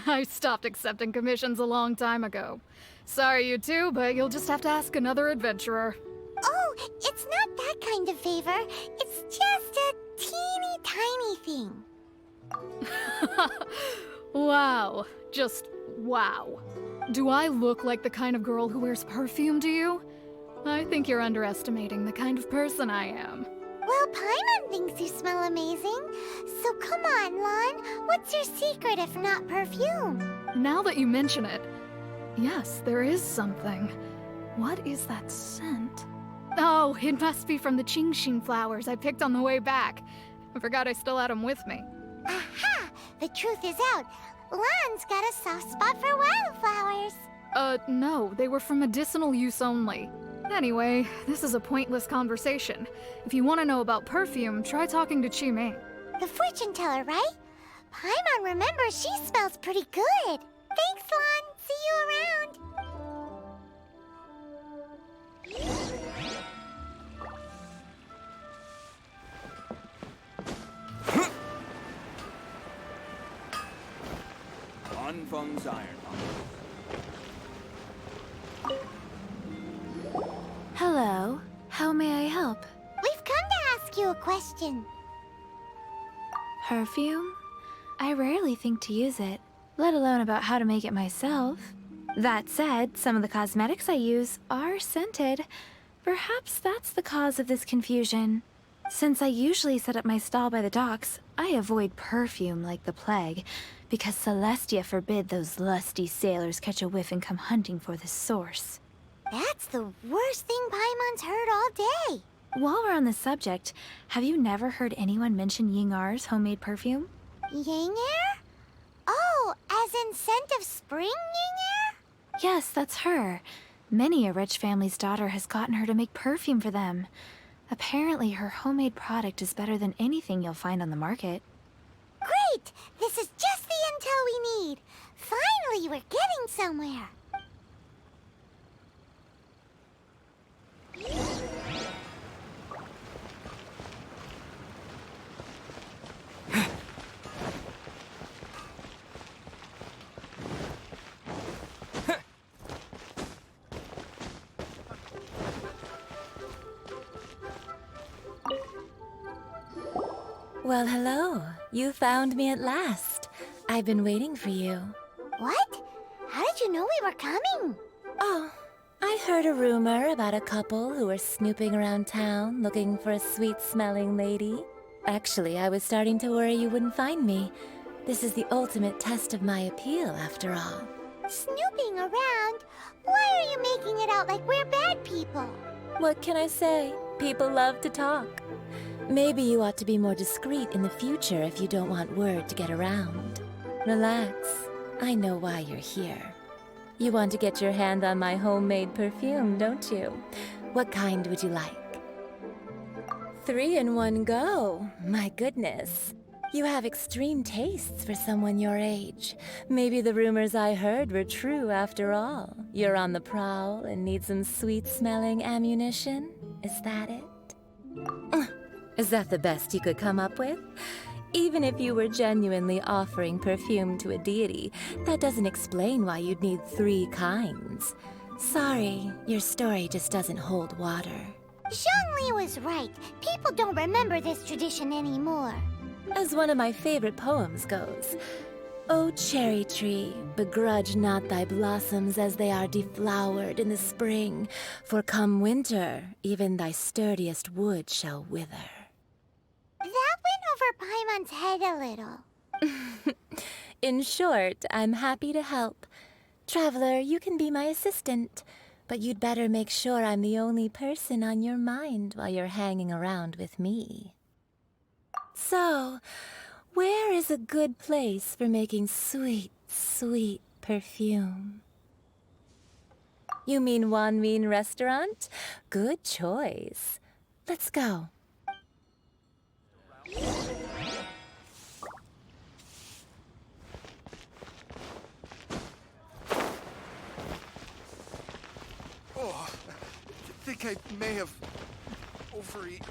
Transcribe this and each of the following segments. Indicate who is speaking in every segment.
Speaker 1: I stopped accepting commissions a long time ago. Sorry, you two, but you'll just have to ask another adventurer.
Speaker 2: Oh, it's not that kind of favor. It's just a teeny tiny thing.
Speaker 1: Wow. Just wow. Do I look like the kind of girl who wears perfume to you? I think you're underestimating the kind of person I am.
Speaker 2: Well, Paimon thinks you smell amazing. So come on, Lon. What's your secret if not perfume?
Speaker 1: Now that you mention it, yes, there is something. What is that scent? Oh, it must be from the Qingxin flowers I picked on the way back. I forgot I still had them with me.
Speaker 2: Aha! The truth is out. Lon's got a soft spot for wildflowers.
Speaker 1: No, they were for medicinal use only. Anyway, this is a pointless conversation. If you want to know about perfume, try talking to Qimei.
Speaker 2: The fortune teller, right? Paimon remembers she smells pretty good. Thanks, Lon. See you around.
Speaker 3: Feng's iron.
Speaker 4: Hello. How may I help?
Speaker 2: We've come to ask you a question.
Speaker 4: Perfume? I rarely think to use it, let alone about how to make it myself. That said, some of the cosmetics I use are scented. Perhaps that's the cause of this confusion. Since I usually set up my stall by the docks, I avoid perfume like the plague, because Celestia forbid those lusty sailors catch a whiff and come hunting for the source.
Speaker 2: That's the worst thing Paimon's heard all day.
Speaker 4: While we're on the subject, have you never heard anyone mention Yingar's homemade perfume?
Speaker 2: Yingar? Oh, as in scent of spring, Yingar?
Speaker 4: Yes, that's her. Many a rich family's daughter has gotten her to make perfume for them. Apparently, her homemade product is better than anything you'll find on the market.
Speaker 2: Great! This is just the intel we need. Finally, we're getting somewhere.
Speaker 5: Well, hello. You found me at last. I've been waiting for you.
Speaker 2: What? How did you know we were coming?
Speaker 5: Oh, I heard a rumor about a couple who were snooping around town looking for a sweet-smelling lady. Actually, I was starting to worry you wouldn't find me. This is the ultimate test of my appeal, after all.
Speaker 2: Snooping around? Why are you making it out like we're bad people?
Speaker 5: What can I say? People love to talk. Maybe you ought to be more discreet in the future if you don't want word to get around. Relax. I know why you're here. You want to get your hand on my homemade perfume, don't you? What kind would you like? 3 in one go. My goodness. You have extreme tastes for someone your age. Maybe the rumors I heard were true after all. You're on the prowl and need some sweet-smelling ammunition? Is that it? Is that the best you could come up with? Even if you were genuinely offering perfume to a deity, that doesn't explain why you'd need 3 kinds. Sorry, your story just doesn't hold water.
Speaker 2: Zhongli was right. People don't remember this tradition anymore.
Speaker 5: As one of my favorite poems goes, O cherry tree, begrudge not thy blossoms as they are deflowered in the spring, for come winter, even thy sturdiest wood shall wither.
Speaker 2: That went over Paimon's head a little.
Speaker 5: In short, I'm happy to help. Traveler, you can be my assistant, but you'd better make sure I'm the only person on your mind while you're hanging around with me. So, where is a good place for making sweet, sweet perfume? You mean Wanmin Restaurant? Good choice. Let's go.
Speaker 6: Oh, I think I may have overeaten.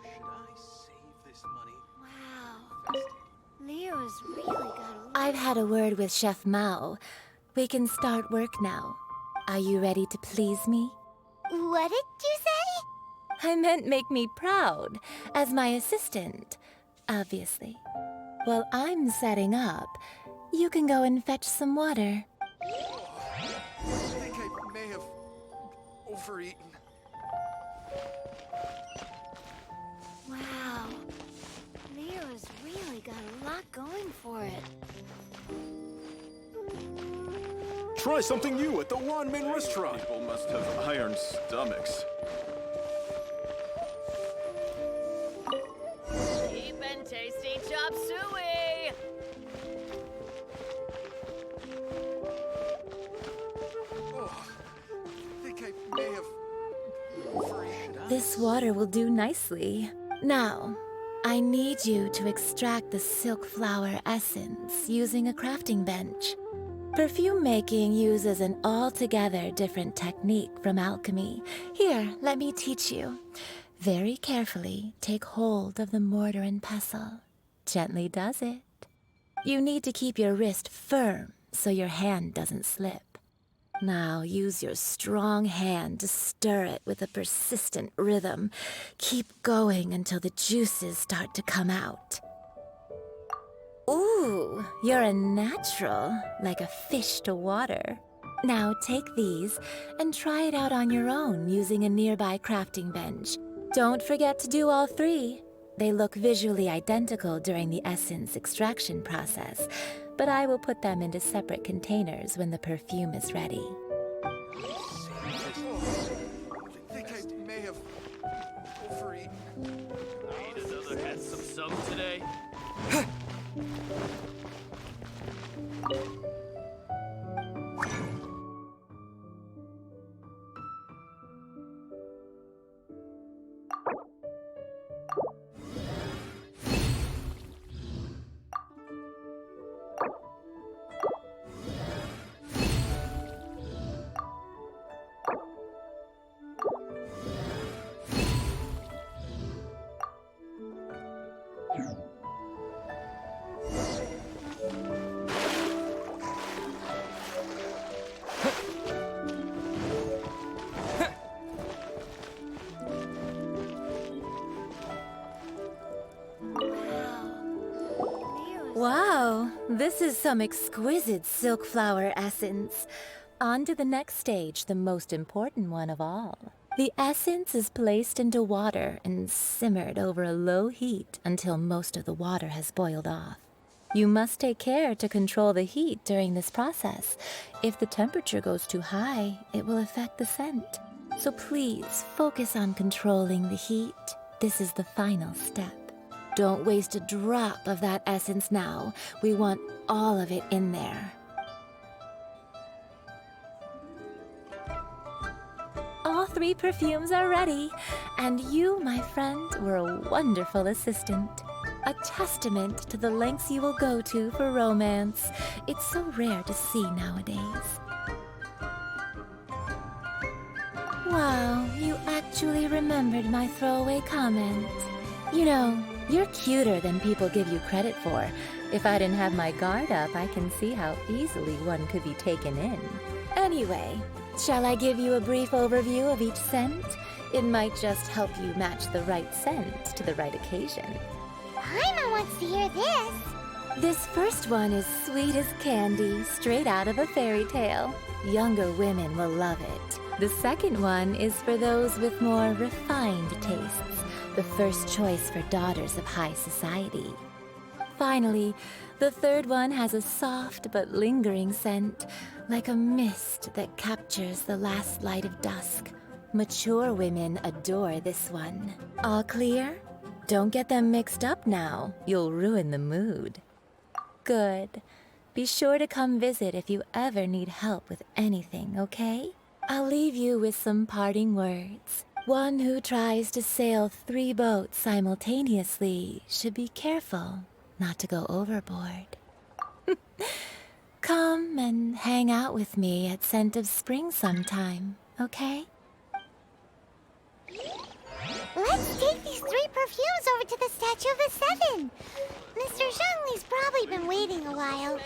Speaker 6: Should I save this money
Speaker 2: Leo's really got a lot.
Speaker 5: I've had a word with Chef Mao. We can start work now. Are you ready to please me?
Speaker 2: What did you say?
Speaker 5: I meant make me proud, as my assistant, obviously. While I'm setting up, you can go and fetch some water.
Speaker 6: I think I may have overeaten.
Speaker 2: Wow. Leo's really got a lot going for it.
Speaker 3: Try something new at the Wanmin restaurant.
Speaker 7: People must have iron stomachs.
Speaker 8: Cheap and tasty chop suey!
Speaker 6: Oh, I think I may have overeaten.
Speaker 5: This water will do nicely. Now, I need you to extract the silk flower essence using a crafting bench. Perfume making uses an altogether different technique from alchemy. Here, let me teach you. Very carefully, take hold of the mortar and pestle. Gently does it. You need to keep your wrist firm so your hand doesn't slip. Now use your strong hand to stir it with a persistent rhythm. Keep going until the juices start to come out. Ooh, you're a natural, like a fish to water. Now take these and try it out on your own using a nearby crafting bench. Don't forget to do all three. They look visually identical during the essence extraction process, but I will put them into separate containers when the perfume is ready.
Speaker 6: I think I may have overeaten.
Speaker 8: Need another handsome sum today?
Speaker 5: Wow, this is some exquisite silk flower essence. On to the next stage, the most important one of all. The essence is placed into water and simmered over a low heat until most of the water has boiled off. You must take care to control the heat during this process. If the temperature goes too high, it will affect the scent. So please focus on controlling the heat. This is the final step. Don't waste a drop of that essence now. We want all of it in there. All three perfumes are ready, and you, my friend, were a wonderful assistant. A testament to the lengths you will go to for romance. It's so rare to see nowadays. Wow, you actually remembered my throwaway comment. You know, you're cuter than people give you credit for. If I didn't have my guard up, I can see how easily one could be taken in. Anyway, shall I give you a brief overview of each scent? It might just help you match the right scent to the right occasion.
Speaker 2: Paimon wants to hear this.
Speaker 5: This first one is sweet as candy, straight out of a fairy tale. Younger women will love it. The second one is for those with more refined tastes. The first choice for daughters of high society. Finally, the third one has a soft but lingering scent, like a mist that captures the last light of dusk. Mature women adore this one. All clear? Don't get them mixed up now. You'll ruin the mood. Good. Be sure to come visit if you ever need help with anything, okay? I'll leave you with some parting words. One who tries to sail 3 boats simultaneously should be careful not to go overboard. Come and hang out with me at Scent of Spring sometime, okay?
Speaker 2: Let's take these 3 perfumes over to the Statue of the Seven. Mr. Zhongli's brought probably been waiting a while.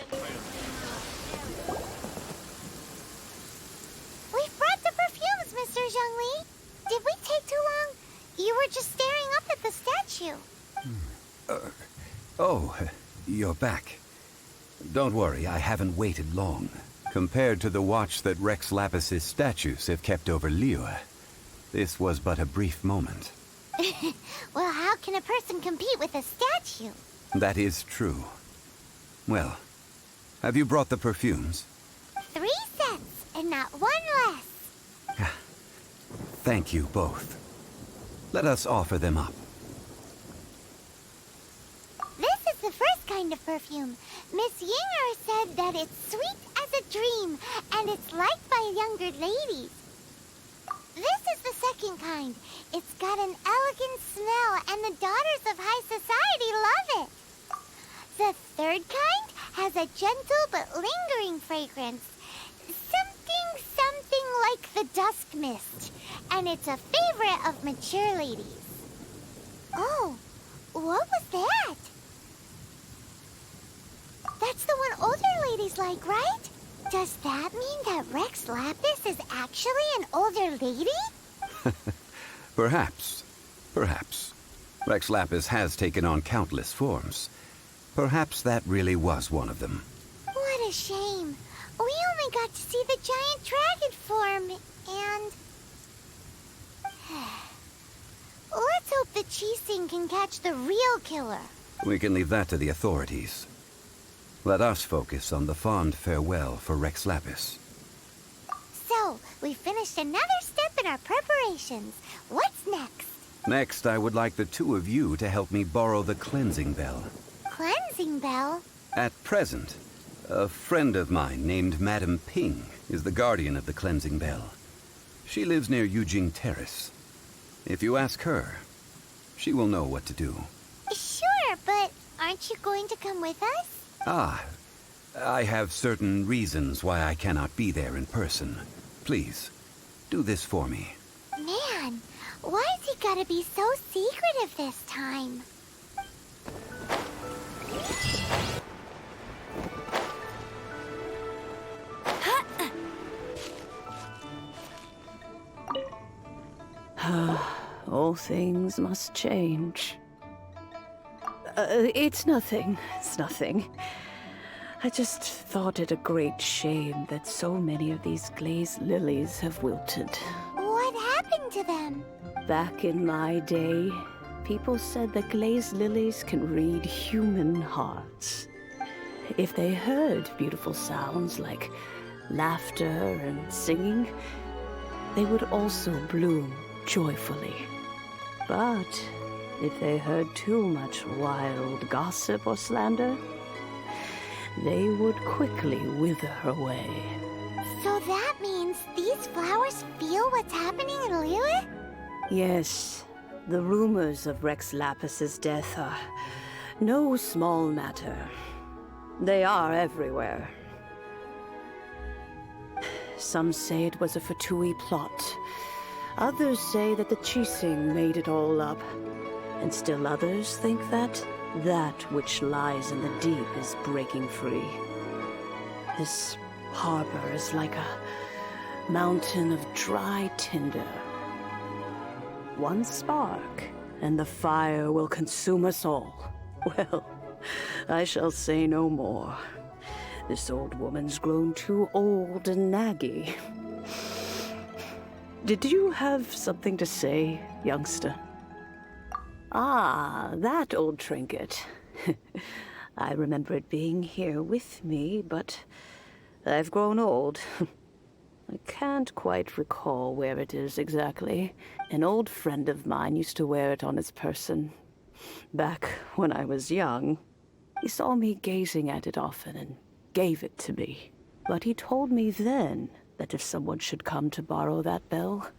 Speaker 2: We've brought the perfumes, Mr. Zhongli. Did we take too long? You were just staring up at the statue.
Speaker 9: Oh, you're back. Don't worry, I haven't waited long. Compared to the watch that Rex Lapis's statues have kept over Liyue, this was but a brief moment.
Speaker 2: Well, how can a person compete with a statue?
Speaker 9: That is true. Well, have you brought the perfumes?
Speaker 2: 3 cents, and not 1 less.
Speaker 9: Thank you both. Let us offer them up.
Speaker 2: This is the first kind of perfume. Miss Yinger said that it's sweet as a dream, and it's liked by younger ladies. This is the second kind. It's got an elegant smell, and the daughters of high society love it. The third kind has a gentle but lingering fragrance. Something like the dusk mist, and it's a favorite of mature ladies. Oh, what was that? That's the one older ladies like, right? Does that mean that Rex Lapis is actually an older lady?
Speaker 9: Perhaps. Perhaps. Rex Lapis has taken on countless forms. Perhaps that really was one of them.
Speaker 2: What a shame. We only got to see the giant dragon form, and... Let's hope the Qixing can catch the real killer.
Speaker 9: We can leave that to the authorities. Let us focus on the fond farewell for Rex Lapis.
Speaker 2: So, we finished another step in our preparations. What's next?
Speaker 9: Next, I would like the two of you to help me borrow the cleansing bell.
Speaker 2: Cleansing bell?
Speaker 9: At present, a friend of mine named Madame Ping is the guardian of the cleansing bell. She lives near Yujing Terrace. If you ask her, she will know what to do.
Speaker 2: Sure, but aren't you going to come with us?
Speaker 9: Ah, I have certain reasons why I cannot be there in person. Please, do this for me.
Speaker 2: Man, why's he gotta be so secretive this time?
Speaker 10: All things must change. It's nothing. It's nothing. I just thought it a great shame that so many of these glazed lilies have wilted.
Speaker 2: What happened to them?
Speaker 10: Back in my day, people said that glazed lilies can read human hearts. If they heard beautiful sounds like laughter and singing, they would also bloom joyfully. But if they heard too much wild gossip or slander, they would quickly wither away.
Speaker 2: So that means these flowers feel what's happening in Liyue?
Speaker 10: Yes, the rumors of Rex Lapis's death are no small matter. They are everywhere. Some say it was a Fatui plot. Others say that the Qixing made it all up. And still others think that that which lies in the deep is breaking free. This harbor is like a mountain of dry tinder. One spark, and the fire will consume us all. Well, I shall say no more. This old woman's grown too old and naggy. Did you have something to say, youngster? Ah, that old trinket. I remember it being here with me, but I've grown old. I can't quite recall where it is exactly. An old friend of mine used to wear it on his person. Back when I was young, he saw me gazing at it often and gave it to me. But he told me then that if someone should come to borrow that bell,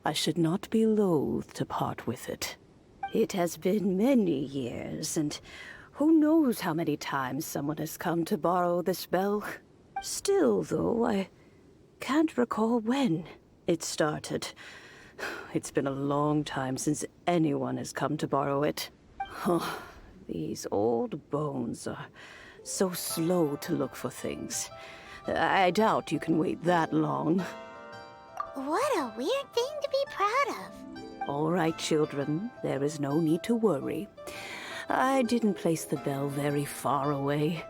Speaker 10: I should not be loath to part with it. It has been many years, and who knows how many times someone has come to borrow this bell. Still, though, I can't recall when it started. It's been a long time since anyone has come to borrow it. Oh, These old bones are so slow to look for things. I doubt you can wait that long.
Speaker 2: What a weird thing to be proud of.
Speaker 10: All right, children, there is no need to worry. I didn't place the bell very far away.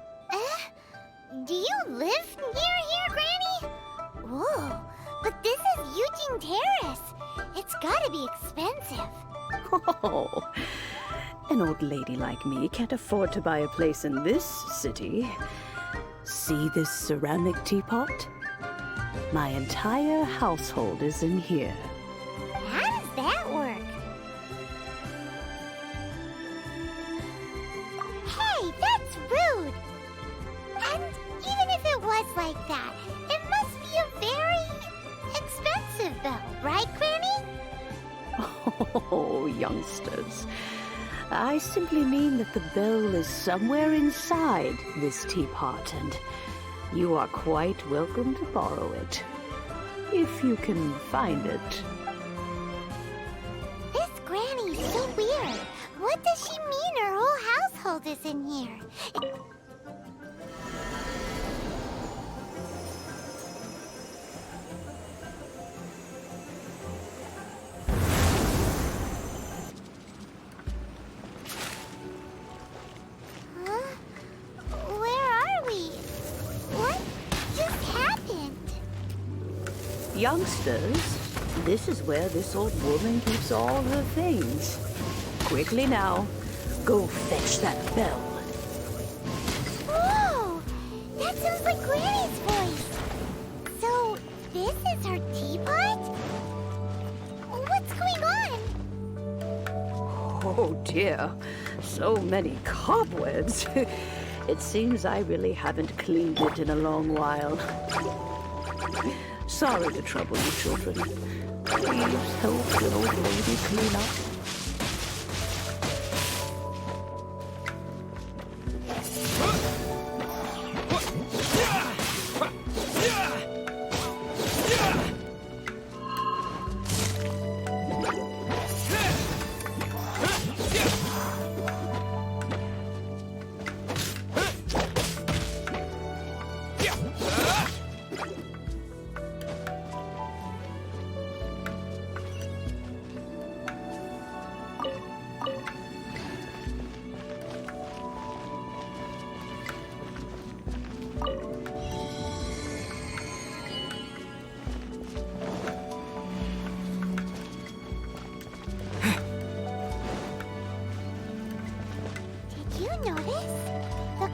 Speaker 2: Do you live near here, Granny? Whoa, but this is Eugene Terrace. It's gotta be expensive.
Speaker 10: Oh, an old lady like me can't afford to buy a place in this city. See this ceramic teapot? My entire household is in here.
Speaker 2: How does that work? Hey, that's rude! And even if it was like that, it must be a very expensive bell, right, Granny?
Speaker 10: Oh, youngsters. I simply mean that the bell is somewhere inside this teapot, and you are quite welcome to borrow it. If you can find it.
Speaker 2: This Granny's so weird. What does she mean her whole household is in here?
Speaker 10: Youngsters, this is where this old woman keeps all her things. Quickly now, go fetch that bell.
Speaker 2: Whoa! That sounds like Granny's voice. So, this is her teapot? What's going on?
Speaker 10: Oh dear, so many cobwebs. It seems I really haven't cleaned it in a long while. Sorry to trouble you, children. Please help the old lady clean up.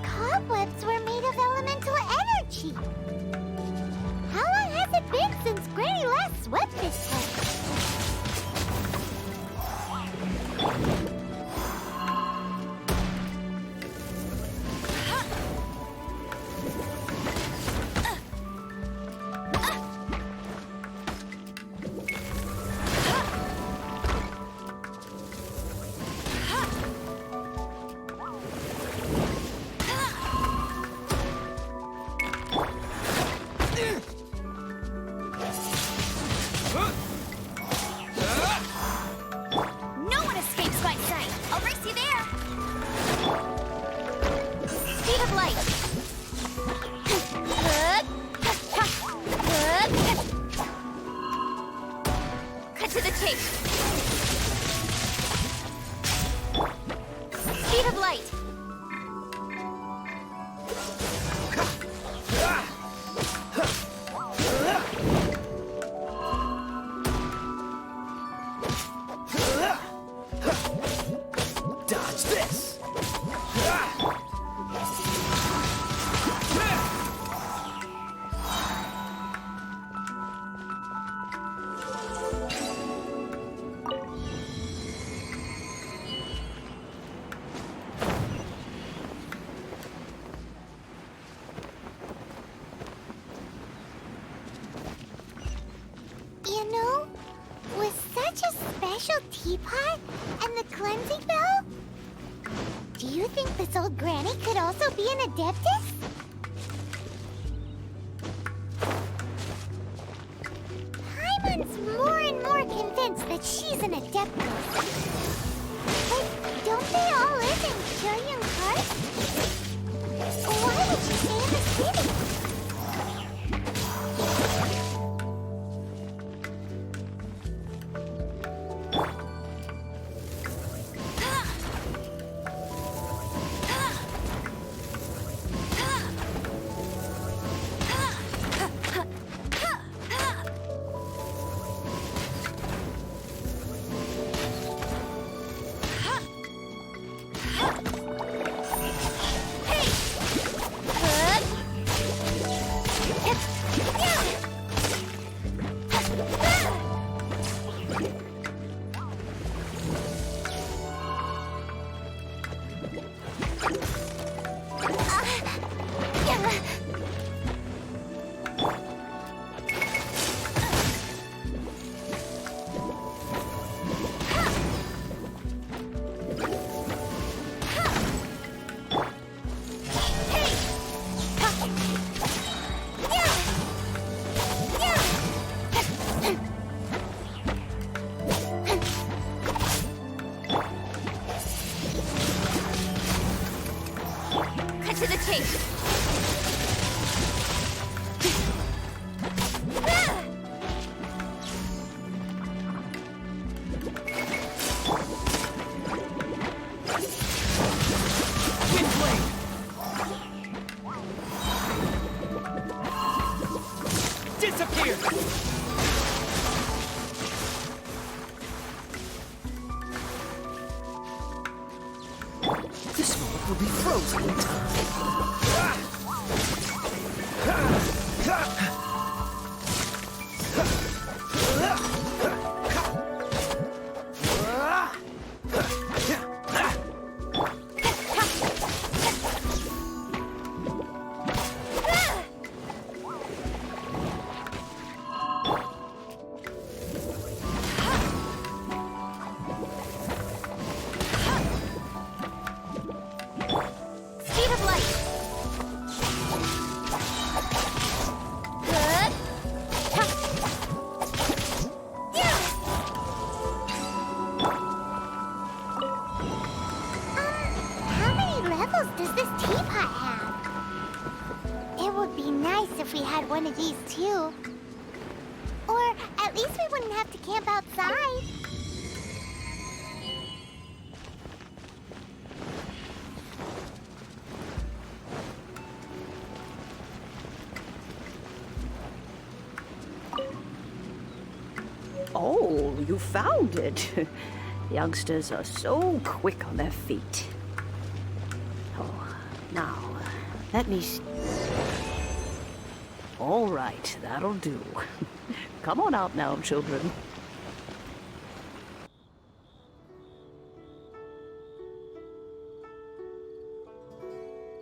Speaker 2: Cobwebs were made of elemental energy. How long has it been since Granny last swept this place? Teapot and the cleansing bell? Do you think this old granny could also be an adeptus? Paimon's more and more convinced that she's an adeptus. But don't they all live in Cut to the chase.
Speaker 8: Disappear!
Speaker 11: This world will be frozen in time.
Speaker 2: Speed of light. Good. Yeah. How many levels does this teapot have? It would be nice if we had one of these too. Or at least we wouldn't have to camp outside.
Speaker 10: Oh, you found it. Youngsters are so quick on their feet. Oh, now, let me see. All right, that'll do. Come on out now, children.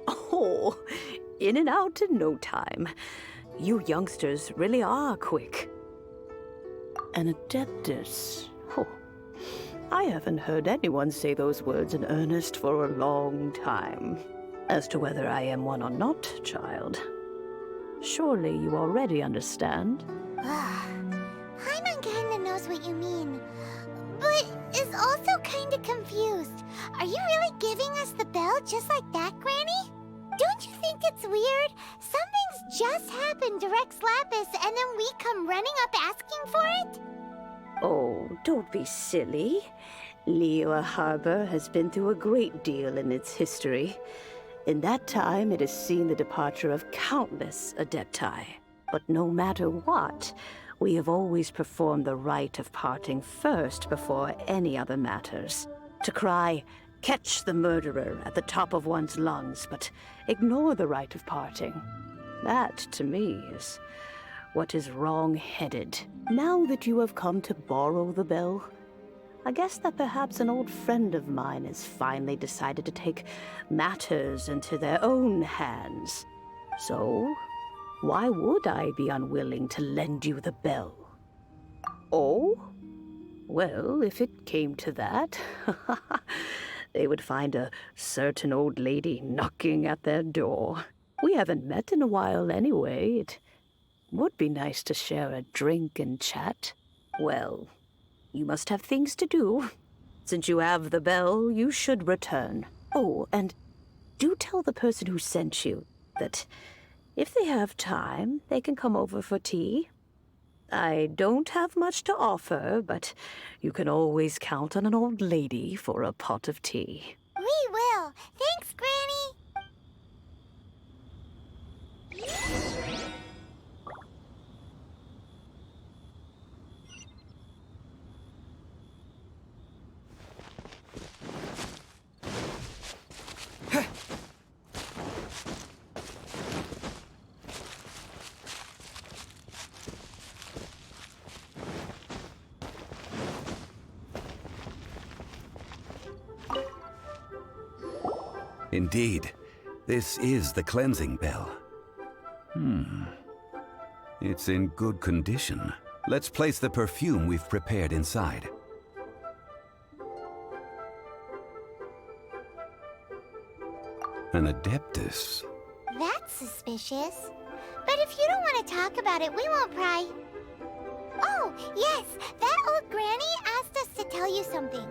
Speaker 10: Oh, in and out in no time. You youngsters really are quick. An adeptus. Oh, I haven't heard anyone say those words in earnest for a long time. As to whether I am one or not, child, surely you already understand.
Speaker 2: Paimon kinda knows what you mean, but is also kinda confused. Are you really giving us the bell just like that, Granny? Don't you think it's weird? Something's just happened to Rex Lapis and then we come running up asking for it?
Speaker 10: Oh, don't be silly. Liyue Harbor has been through a great deal in its history. In that time, it has seen the departure of countless adepti. But no matter what, we have always performed the rite of parting first before any other matters. To cry, "Catch the murderer," at the top of one's lungs, but ignore the rite of parting. That, to me, is what is wrong-headed. Now that you have come to borrow the bell, I guess that perhaps an old friend of mine has finally decided to take matters into their own hands. So, why would I be unwilling to lend you the bell? Oh? Well, if it came to that, they would find a certain old lady knocking at their door. We haven't met in a while anyway. It would be nice to share a drink and chat. Well, you must have things to do. Since you have the bell, you should return. Oh, and do tell the person who sent you that if they have time, they can come over for tea. I don't have much to offer, but you can always count on an old lady for a pot of tea.
Speaker 2: We will. Thanks, Granny.
Speaker 9: Indeed, this is the cleansing bell. It's in good condition. Let's place the perfume we've prepared inside. An adeptus.
Speaker 2: That's suspicious. But if you don't want to talk about it, we won't pry. Oh, yes, that old granny asked us to tell you something.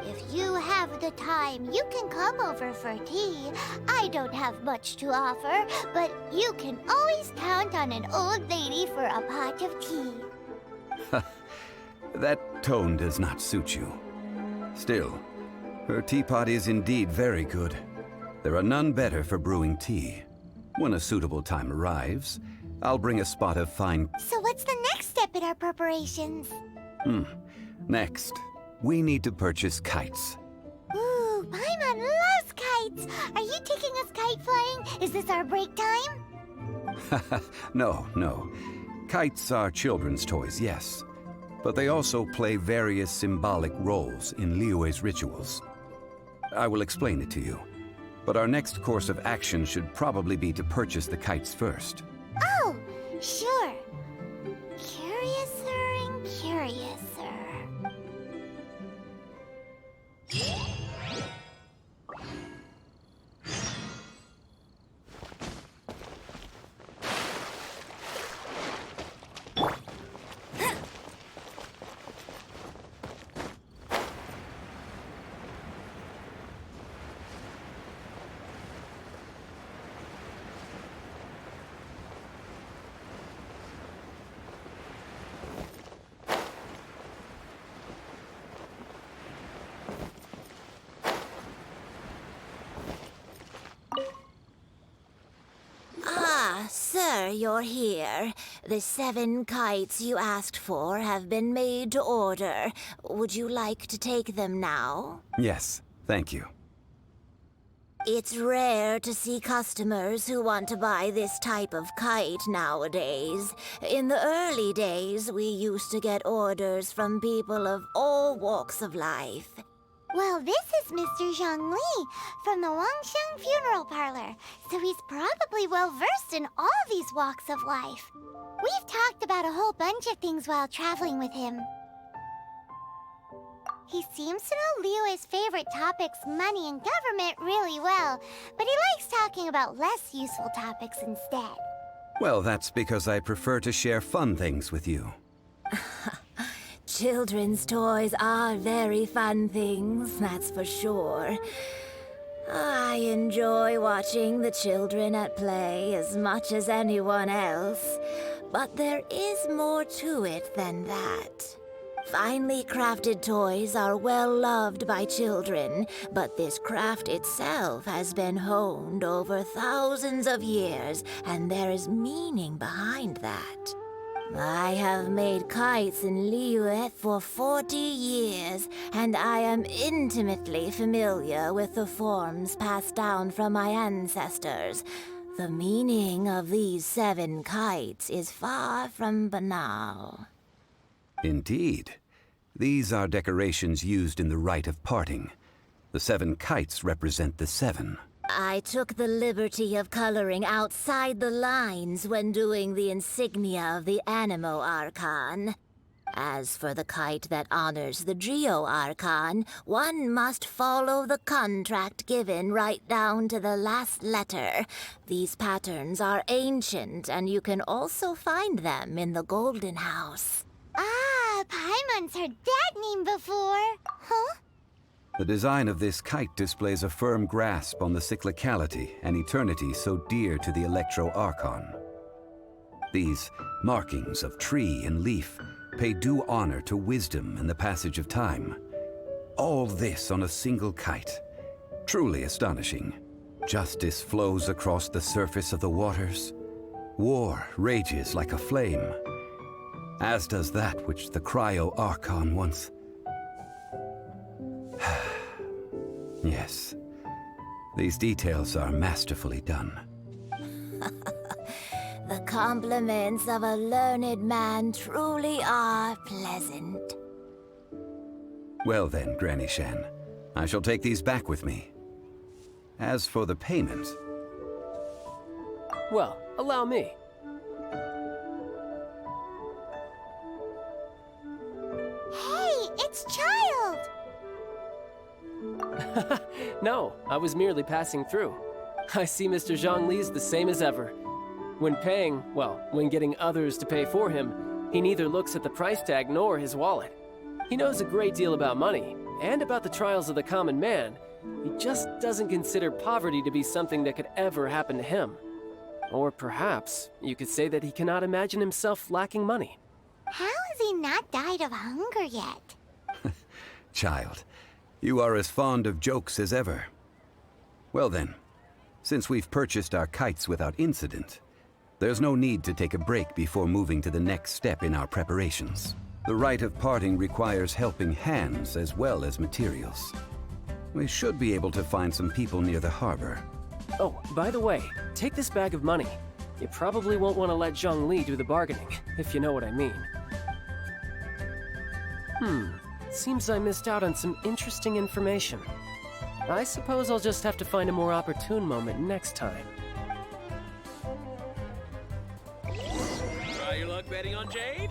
Speaker 2: If you have the time, you can come over for tea. I don't have much to offer, but you can always count on an old lady for a pot of tea.
Speaker 9: That tone does not suit you. Still, her teapot is indeed very good. There are none better for brewing tea. When a suitable time arrives, I'll bring a spot of fine...
Speaker 2: So what's the next step in our preparations?
Speaker 9: Next, we need to purchase kites.
Speaker 2: Ooh, Paimon loves kites! Are you taking us kite flying? Is this our break time?
Speaker 9: No. Kites are children's toys, yes. But they also play various symbolic roles in Liyue's rituals. I will explain it to you. But our next course of action should probably be to purchase the kites first.
Speaker 2: Oh, sure. Curiouser and curiouser.
Speaker 5: Sir, you're here. The 7 kites you asked for have been made to order. Would you like to take them now?
Speaker 9: Yes, thank you.
Speaker 5: It's rare to see customers who want to buy this type of kite nowadays. In the early days, we used to get orders from people of all walks of life.
Speaker 2: Well, this is Mr. Zhang Li from the Wangsheng Funeral Parlor, so he's probably well-versed in all these walks of life. We've talked about a whole bunch of things while traveling with him. He seems to know Liyue's favorite topics, money and government, really well, but he likes talking about less useful topics instead.
Speaker 9: Well, that's because I prefer to share fun things with you.
Speaker 5: Children's toys are very fun things, that's for sure. I enjoy watching the children at play as much as anyone else, but there is more to it than that. Finely crafted toys are well loved by children, but this craft itself has been honed over thousands of years, and there is meaning behind that. I have made kites in Liyue for 40 years, and I am intimately familiar with the forms passed down from my ancestors. The meaning of these 7 kites is far from banal.
Speaker 9: Indeed. These are decorations used in the rite of parting. The 7 kites represent the 7.
Speaker 5: I took the liberty of coloring outside the lines when doing the insignia of the Animo Archon. As for the kite that honors the Geo Archon, one must follow the contract given right down to the last letter. These patterns are ancient, and you can also find them in the Golden House.
Speaker 2: Ah, Paimon's heard that name before. Huh?
Speaker 9: The design of this kite displays a firm grasp on the cyclicality and eternity so dear to the Electro Archon. These markings of tree and leaf pay due honor to wisdom and the passage of time. All this on a single kite. Truly astonishing. Justice flows across the surface of the waters. War rages like a flame. As does that which the Cryo Archon once... Yes, these details are masterfully done.
Speaker 5: The compliments of a learned man truly are pleasant.
Speaker 9: Well then, Granny Shan, I shall take these back with me. As for the payment...
Speaker 12: Well, allow me.
Speaker 2: Hey, it's Child!
Speaker 12: No, I was merely passing through. I see Mr. Zhongli's the same as ever. When paying, well, when getting others to pay for him, he neither looks at the price tag nor his wallet. He knows a great deal about money, and about the trials of the common man. He just doesn't consider poverty to be something that could ever happen to him. Or perhaps you could say that he cannot imagine himself lacking money.
Speaker 2: How has he not died of hunger yet?
Speaker 9: Child, you are as fond of jokes as ever. Well then, since we've purchased our kites without incident, there's no need to take a break before moving to the next step in our preparations. The rite of parting requires helping hands as well as materials. We should be able to find some people near the harbor.
Speaker 12: Oh, by the way, take this bag of money. You probably won't want to let Zhongli do the bargaining, if you know what I mean. Seems I missed out on some interesting information. I suppose I'll just have to find a more opportune moment next time.
Speaker 8: Try your luck betting on Jade?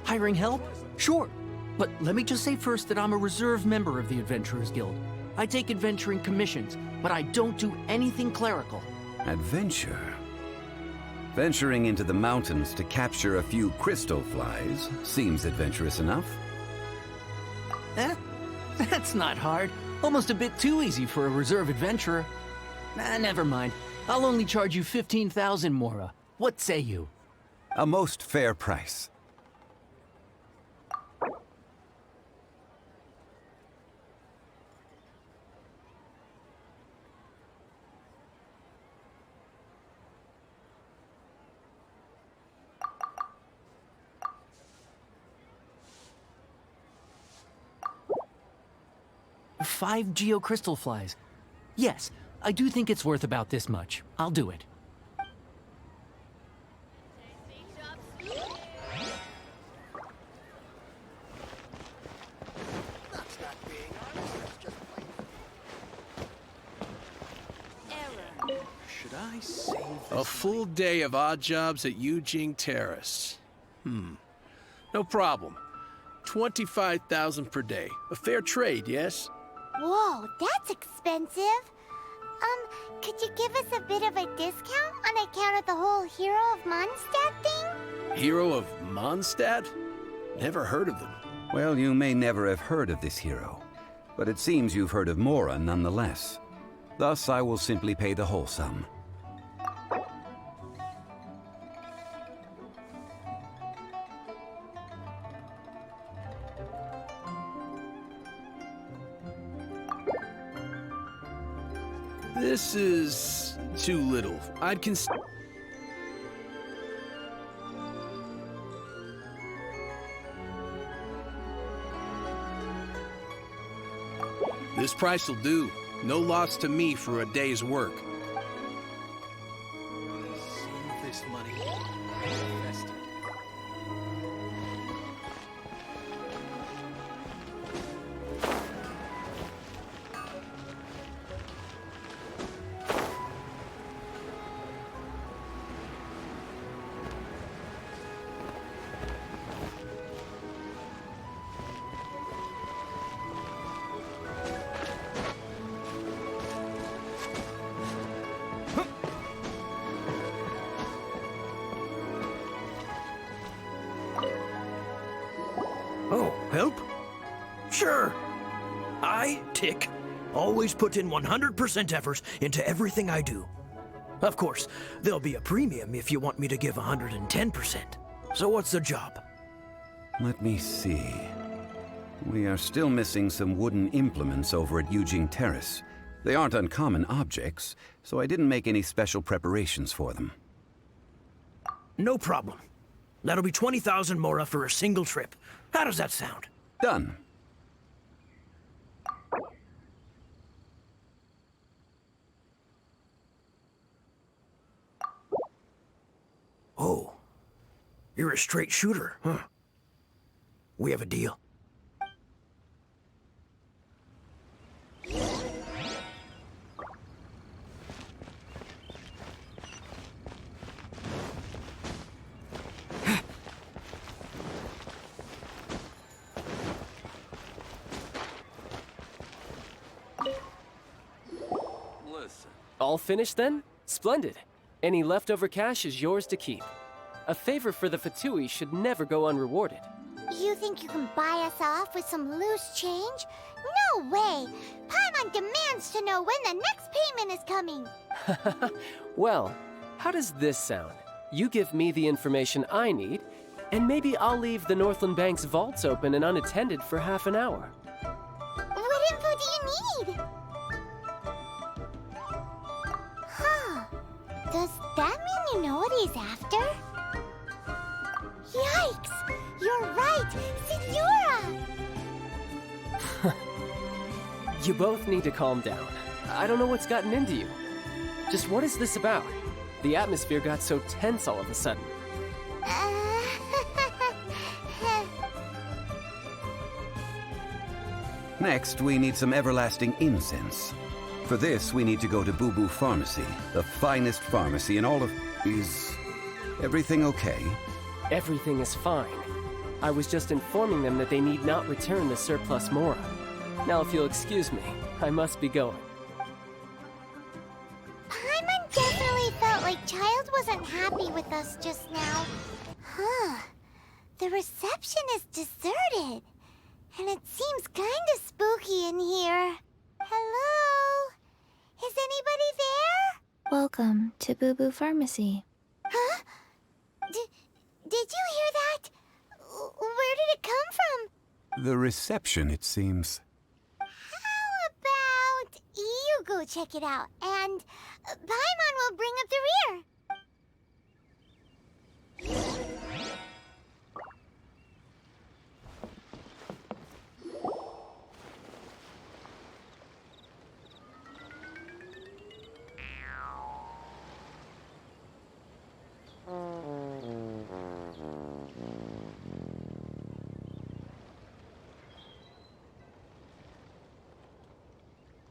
Speaker 11: Hiring help? Sure. But let me just say first that I'm a reserve member of the Adventurers Guild. I take adventuring commissions, but I don't do anything clerical.
Speaker 9: Adventure? Venturing into the mountains to capture a few crystal flies seems adventurous enough.
Speaker 11: Eh? That's not hard. Almost a bit too easy for a reserve adventurer. Never mind. I'll only charge you 15,000 Mora. What say you?
Speaker 9: A most fair price.
Speaker 11: Five geocrystal flies. Yes, I do think it's worth about this much. I'll do it.
Speaker 6: Should I save
Speaker 8: A full day of odd jobs at Yujing Terrace. No problem. 25,000 per day. A fair trade, yes?
Speaker 2: Whoa, that's expensive. Could you give us a bit of a discount on account of the whole Hero of Mondstadt thing?
Speaker 8: Hero of Mondstadt? Never heard of them.
Speaker 9: Well, you may never have heard of this hero, but it seems you've heard of Mora nonetheless. Thus, I will simply pay the whole sum.
Speaker 8: This is too little. I'd consider... This price will do. No loss to me for a day's work.
Speaker 6: Save this money. Invest it.
Speaker 11: Oh, help? Sure. I, Tick, always put in 100% effort into everything I do. Of course, there'll be a premium if you want me to give 110%. So what's the job?
Speaker 9: Let me see. We are still missing some wooden implements over at Yujing Terrace. They aren't uncommon objects, so I didn't make any special preparations for them.
Speaker 11: No problem. That'll be 20,000 Mora for a single trip. How does that sound?
Speaker 9: Done.
Speaker 11: Oh. You're a straight shooter, huh? We have a deal.
Speaker 12: All finished then? Splendid. Any leftover cash is yours to keep. A favor for the Fatui should never go unrewarded.
Speaker 2: You think you can buy us off with some loose change? No way! Paimon demands to know when the next payment is coming!
Speaker 12: Well, how does this sound? You give me the information I need, and maybe I'll leave the Northland Bank's vaults open and unattended for half an hour.
Speaker 2: What info do you need? Huh. Does that mean you know what he's after? Yikes! You're right! Signora!
Speaker 12: You both need to calm down. I don't know what's gotten into you. Just what is this about? The atmosphere got so tense all of a sudden.
Speaker 9: Next, we need some everlasting incense. For this, we need to go to Boo Boo Pharmacy, the finest pharmacy in all of... Is everything okay?
Speaker 12: Everything is fine. I was just informing them that they need not return the surplus Mora. Now, if you'll excuse me, I must be going.
Speaker 2: Paimon definitely felt like Child wasn't happy with us just now. Huh. The reception is deserted. And it seems kinda spooky in here. Hello? Is anybody there?
Speaker 4: Welcome to Boo Boo Pharmacy.
Speaker 2: Huh? Did you hear that? Where did it come from?
Speaker 9: The reception, it seems.
Speaker 2: How about you go check it out, and Paimon will bring up the rear.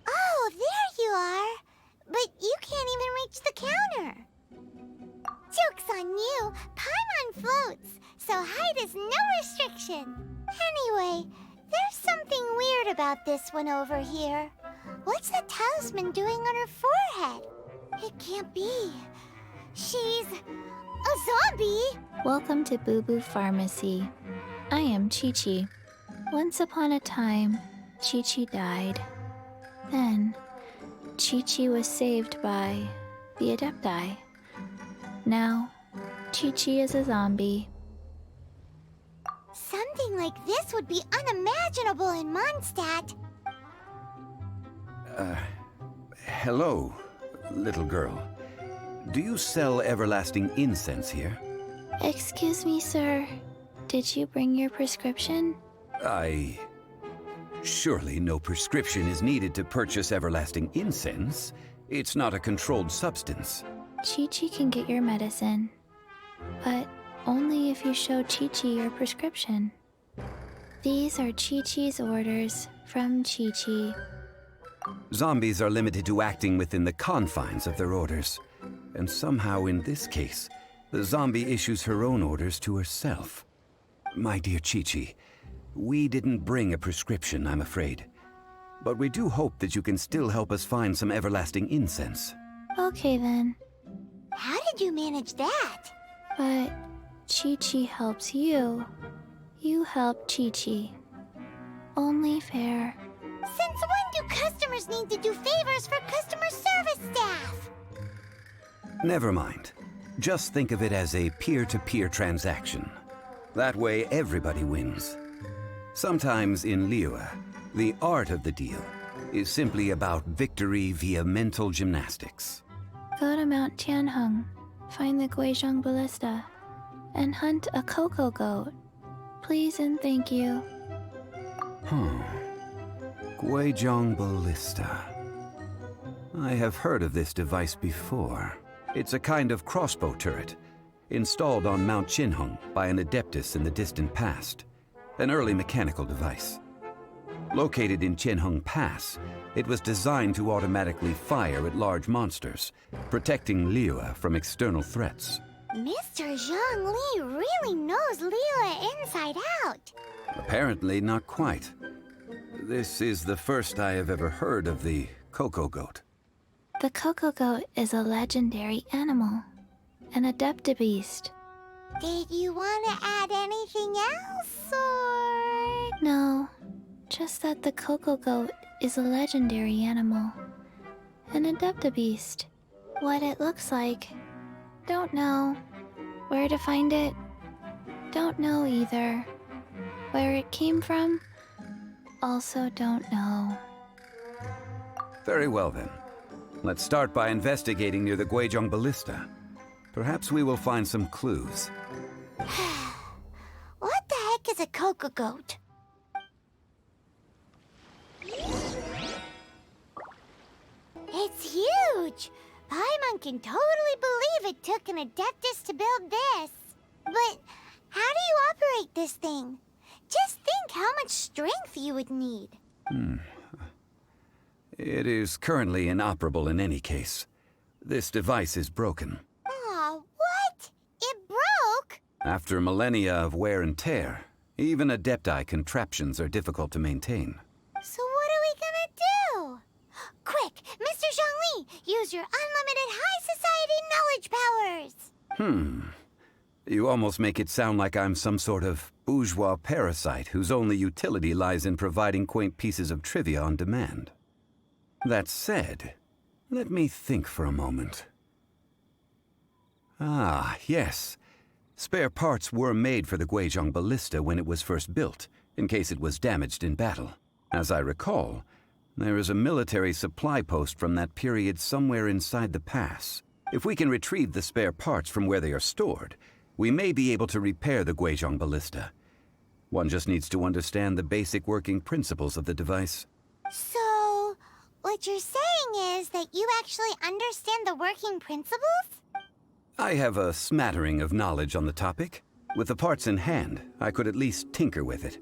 Speaker 2: Oh, there you are. But you can't even reach the counter. Joke's on you. Paimon floats, so height is no restriction. Anyway, there's something weird about this one over here. What's the talisman doing on her forehead? It can't be. She's a zombie!
Speaker 4: Welcome to Boo Boo Pharmacy. I am Chi-Chi. Once upon a time, Chi-Chi died. Then, Chi-Chi was saved by the Adepti. Now, Chi-Chi is a zombie.
Speaker 2: Something like this would be unimaginable in Mondstadt.
Speaker 9: Hello, little girl. Do you sell everlasting incense here?
Speaker 4: Excuse me, sir. Did you bring your prescription?
Speaker 9: Surely no prescription is needed to purchase everlasting incense. It's not a controlled substance.
Speaker 4: Chi-Chi can get your medicine, but only if you show Chi-Chi your prescription. These are Chi-Chi's orders from Chi-Chi.
Speaker 9: Zombies are limited to acting within the confines of their orders. And somehow in this case, the zombie issues her own orders to herself. My dear Chi-Chi, we didn't bring a prescription, I'm afraid. But we do hope that you can still help us find some everlasting incense.
Speaker 4: Okay then.
Speaker 2: How did you manage that?
Speaker 4: But Chi-Chi helps you. You help Chi-Chi. Only fair.
Speaker 2: Since when do customers need to do favors for customer service staff?
Speaker 9: Never mind. Just think of it as a peer-to-peer transaction. That way everybody wins. Sometimes in Liyue, the art of the deal is simply about victory via mental gymnastics.
Speaker 4: Go to Mount Tianheng, find the Guizhong Ballista, and hunt a cocoa goat. Please and thank you.
Speaker 9: Guizhong Ballista. I have heard of this device before. It's a kind of crossbow turret, installed on Mount Qinheng by an adeptus in the distant past. An early mechanical device. Located in Qinheng Pass, it was designed to automatically fire at large monsters, protecting Liyue from external threats.
Speaker 2: Mr. Zhang Li really knows Liyue inside out.
Speaker 9: Apparently not quite. This is the first I have ever heard of the cocoa goat.
Speaker 4: The Coco Goat is a legendary animal, an adeptabeast.
Speaker 2: Did you want to add anything else, or...?
Speaker 4: No, just that the Coco Goat is a legendary animal, an adeptabeast. What it looks like, don't know. Where to find it, don't know either. Where it came from, also don't know.
Speaker 9: Very well then. Let's start by investigating near the Guizhong Ballista. Perhaps we will find some clues.
Speaker 2: What the heck is a Coco Goat? It's huge! Paimon can totally believe it took an Adeptus to build this. But how do you operate this thing? Just think how much strength you would need.
Speaker 9: It is currently inoperable in any case. This device is broken.
Speaker 2: Aw, what? It broke?
Speaker 9: After millennia of wear and tear, even Adepti contraptions are difficult to maintain.
Speaker 2: So what are we gonna do? Quick, Mr. Zhongli, use your unlimited high society knowledge powers!
Speaker 9: You almost make it sound like I'm some sort of bourgeois parasite whose only utility lies in providing quaint pieces of trivia on demand. That said, let me think for a moment. Ah, yes. Spare parts were made for the Guizhong Ballista when it was first built, in case it was damaged in battle. As I recall, there is a military supply post from that period somewhere inside the pass. If we can retrieve the spare parts from where they are stored, we may be able to repair the Guizhong Ballista. One just needs to understand the basic working principles of the device.
Speaker 2: So, what you're saying is that you actually understand the working principles?
Speaker 9: I have a smattering of knowledge on the topic. With the parts in hand, I could at least tinker with it.